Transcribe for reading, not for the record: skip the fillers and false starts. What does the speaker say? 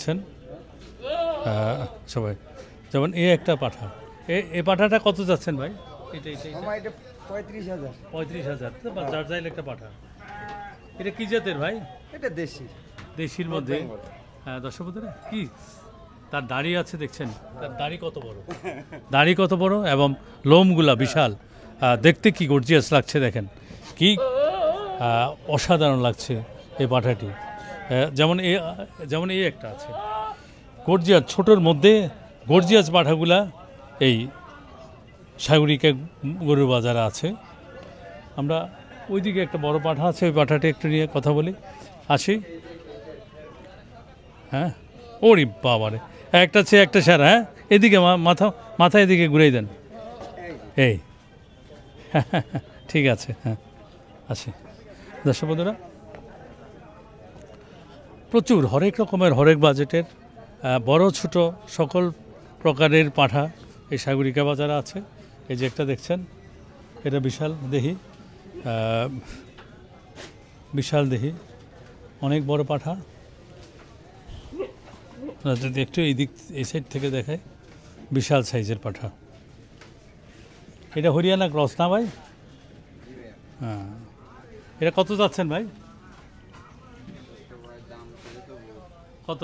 আছেন সবাই, যেমন এই একটা পাঠা, এই পাঠাটা কত যাচ্ছেন ভাই? এটা 35,000। 35,000 যার চাইলে একটা পাঠা। এটা কি জাতের ভাই? এটা দেশি, দেশির মধ্যে। হ্যাঁ দর্শক বন্ধুরা, কি তার দাড়ি আছে দেখছেন, তার দাড়ি কত বড়, দাড়ি কত বড় এবং লোমগুলা বিশাল, দেখতে কি গর্জিয়াস লাগছে দেখেন, কি অসাধারণ লাগছে এই পাঠাটি। যেমন এই একটা আছে গর্জিয়াস, ছোটোর মধ্যে গর্জিয়াস পাঠাগুলা এই সাগরিকা গরুর বাজারে আছে। আমরা ওইদিকে একটা বড় পাঠা আছে, ওই পাঠাটি একটু নিয়ে কথা বলি, আসি। হ্যাঁ ওরে বাবারে, একটা চেয়ে একটা সেরা। হ্যাঁ এদিকে মাথা এদিকে ঘুরেই দেন, এই ঠিক আছে। হ্যাঁ আসি দর্শক বন্ধুরা, প্রচুর হরেক রকমের হরেক বাজেটের বড় ছোট সকল প্রকারের পাঠা এই সাগরিকা বাজারে আছে। এই যে একটা দেখছেন, এটা বিশাল দেহি, বিশাল দেহি, অনেক বড় পাঠা। যদি একটু এই সাইড থেকে দেখায়, বিশাল সাইজের পাঠা। এটা হরিয়ানা ক্রস না ভাই? হ্যাঁ, এটা কত যাচ্ছেন ভাই? কত?